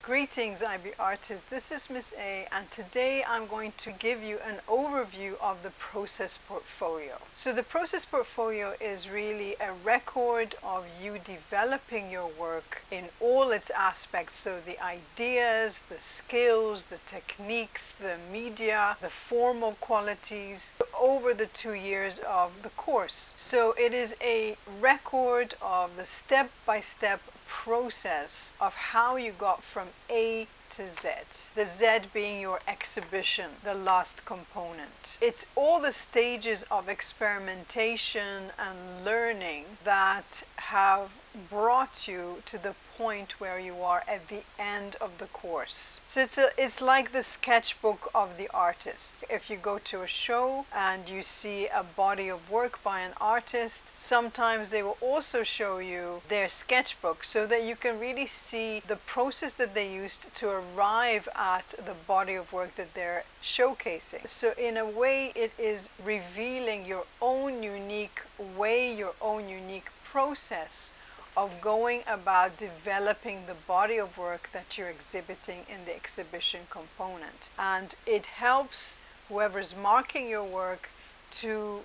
Greetings, IB artists. This is Miss A, and today I'm going to give you an overview of the process portfolio. So the process portfolio is really a record of you developing your work in all its aspects. So the ideas, the skills, the techniques, the media, the formal qualities over the 2 years of the course. So it is a record of the step-by-step process of how you got from A to Z. The Z being your exhibition, the last component. It's all the stages of experimentation and learning that have brought you to the point where you are at the end of the course. So it's like the sketchbook of the artist. If you go to a show and you see a body of work by an artist, sometimes they will also show you their sketchbook so that you can really see the process that they used to arrive at the body of work that they're showcasing. So in a way, it is revealing your own unique way, your own unique process of going about developing the body of work that you're exhibiting in the exhibition component. And it helps whoever's marking your work to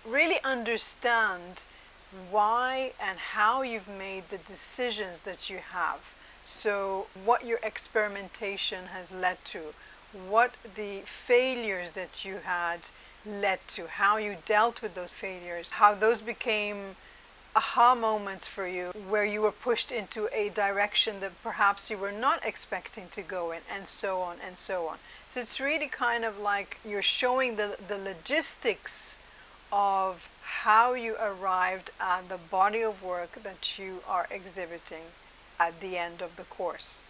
really understand why and how you've made the decisions that you have. So what your experimentation has led to, what the failures that you had led to, how you dealt with those failures, how those became aha moments for you where you were pushed into a direction that perhaps you were not expecting to go in, and so on and so on. So it's really kind of like you're showing the logistics of how you arrived at the body of work that you are exhibiting at the end of the course.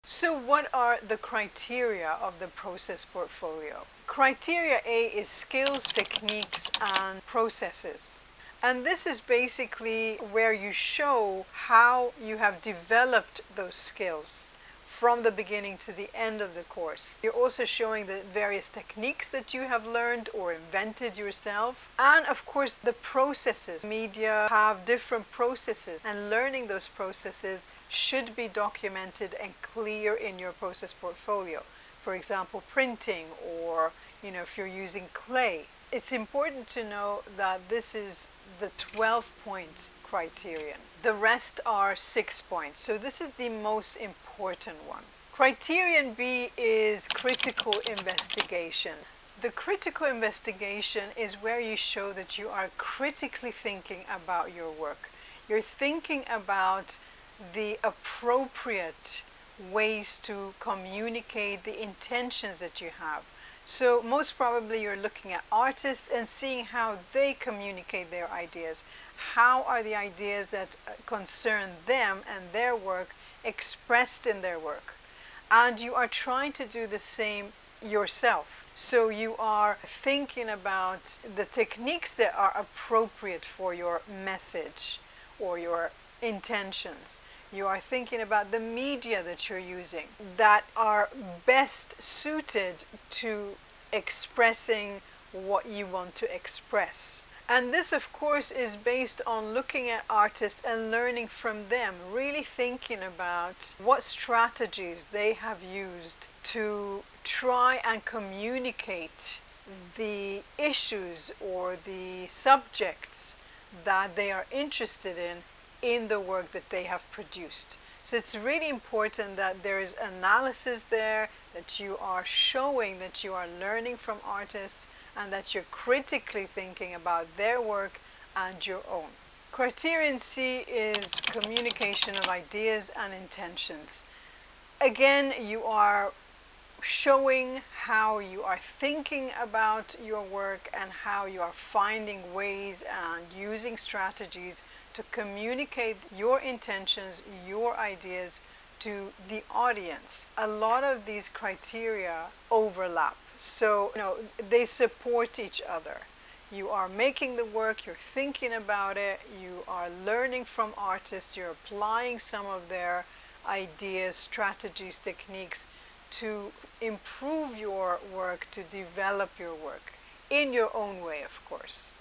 So what are the criteria of the process portfolio? Criteria A is skills, techniques, and processes. And this is basically where you show how you have developed those skills from the beginning to the end of the course. You're also showing the various techniques that you have learned or invented yourself. And of course the processes. Media have different processes, and learning those processes should be documented and clear in your process portfolio. For example, printing, or if you're using clay. It's important to know that this is the 12-point criterion. The rest are 6 points. So this is the most important one. Criterion B is critical investigation. The critical investigation is where you show that you are critically thinking about your work. You're thinking about the appropriate ways to communicate the intentions that you have. So most probably you're looking at artists and seeing how they communicate their ideas. How are the ideas that concern them and their work expressed in their work? And you are trying to do the same yourself. So you are thinking about the techniques that are appropriate for your message or your intentions. You are thinking about the media that you're using that are best suited to expressing what you want to express. And this, of course, is based on looking at artists and learning from them, really thinking about what strategies they have used to try and communicate the issues or the subjects that they are interested in the work that they have produced. So it's really important that there is analysis there, that you are showing that you are learning from artists and that you're critically thinking about their work and your own. Criterion C is communication of ideas and intentions. Again, you are showing how you are thinking about your work and how you are finding ways and using strategies to communicate your intentions, your ideas to the audience. A lot of these criteria overlap. So, they support each other. You are making the work, you're thinking about it, you are learning from artists, you're applying some of their ideas, strategies, techniques to improve your work, to develop your work in your own way, of course.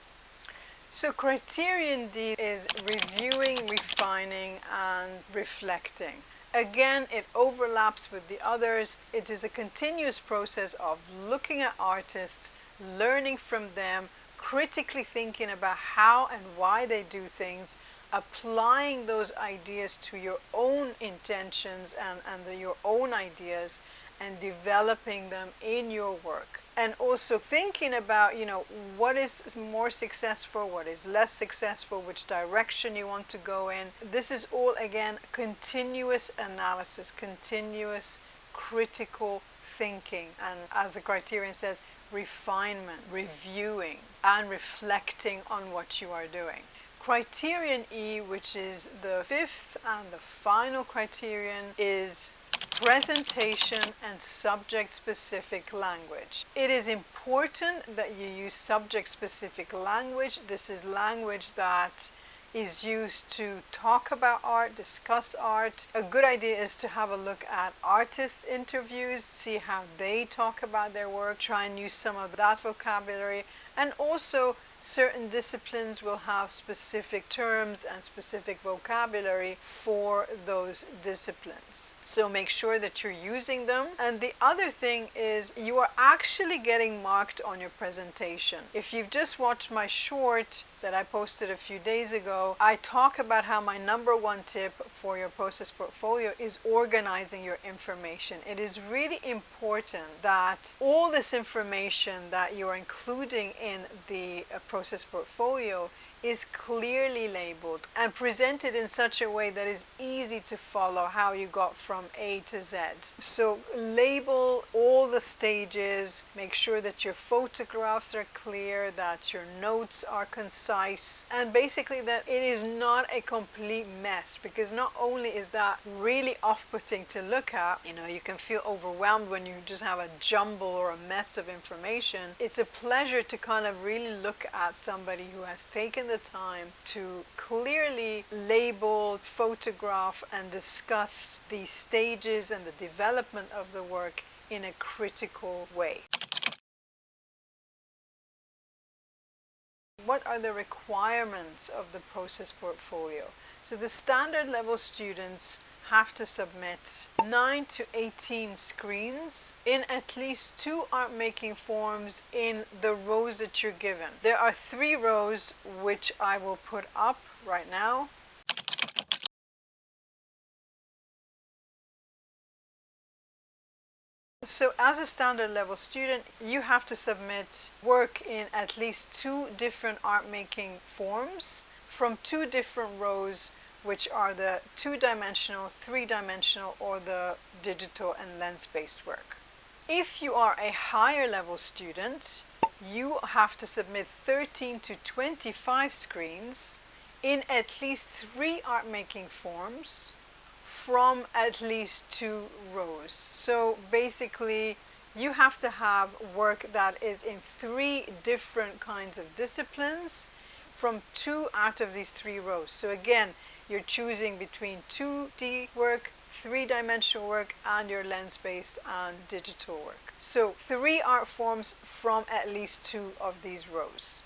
So criterion D is reviewing, refining, and reflecting. Again, it overlaps with the others. It is a continuous process of looking at artists, learning from them, critically thinking about how and why they do things, applying those ideas to your own intentions and your own ideas, and developing them in your work. And also thinking about, what is more successful, what is less successful, which direction you want to go in. This is all, again, continuous analysis, continuous critical thinking. And as the criterion says, refinement, reviewing, and reflecting on what you are doing. Criterion E, which is the fifth and the final criterion, is presentation and subject-specific language. It is important that you use subject-specific language. This is language that is used to talk about art, discuss art. A good idea is to have a look at artists' interviews, see how they talk about their work, try and use some of that vocabulary, and also certain disciplines will have specific terms and specific vocabulary for those disciplines. So make sure that you're using them. And the other thing is you are actually getting marked on your presentation. If you've just watched my short that I posted a few days ago, I talk about how my number one tip for your process portfolio is organizing your information. It is really important that all this information that you're including in the process portfolio is clearly labeled and presented in such a way that is easy to follow how you got from A to Z. So label all the stages, make sure that your photographs are clear, that your notes are concise, and basically that it is not a complete mess, because not only is that really off-putting to look at, you can feel overwhelmed when you just have a jumble or a mess of information. It's a pleasure to kind of really look at somebody who has taken the time to clearly label, photograph, and discuss the stages and the development of the work in a critical way. What are the requirements of the process portfolio? So the standard level students have to submit 9 to 18 screens in at least 2 art making forms in the rows that you're given. There are 3 rows which I will put up right now. So as a standard level student, you have to submit work in at least 2 different art making forms from 2 different rows, which are the 2-dimensional, 3-dimensional, or the digital and lens-based work. If you are a higher level student, you have to submit 13 to 25 screens in at least 3 art making forms from at least 2 rows. So basically you have to have work that is in 3 different kinds of disciplines from 2 out of these 3 rows. So again, you're choosing between 2D work, 3-dimensional work, and your lens-based and digital work. So 3 art forms from at least 2 of these rows.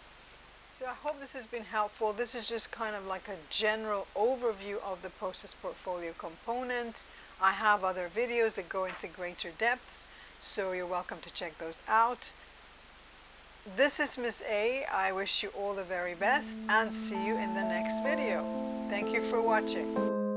So I hope this has been helpful. This is just kind of like a general overview of the process portfolio component. I have other videos that go into greater depths, so you're welcome to check those out. This is Miss A. I wish you all the very best and see you in the next video. Thank you for watching.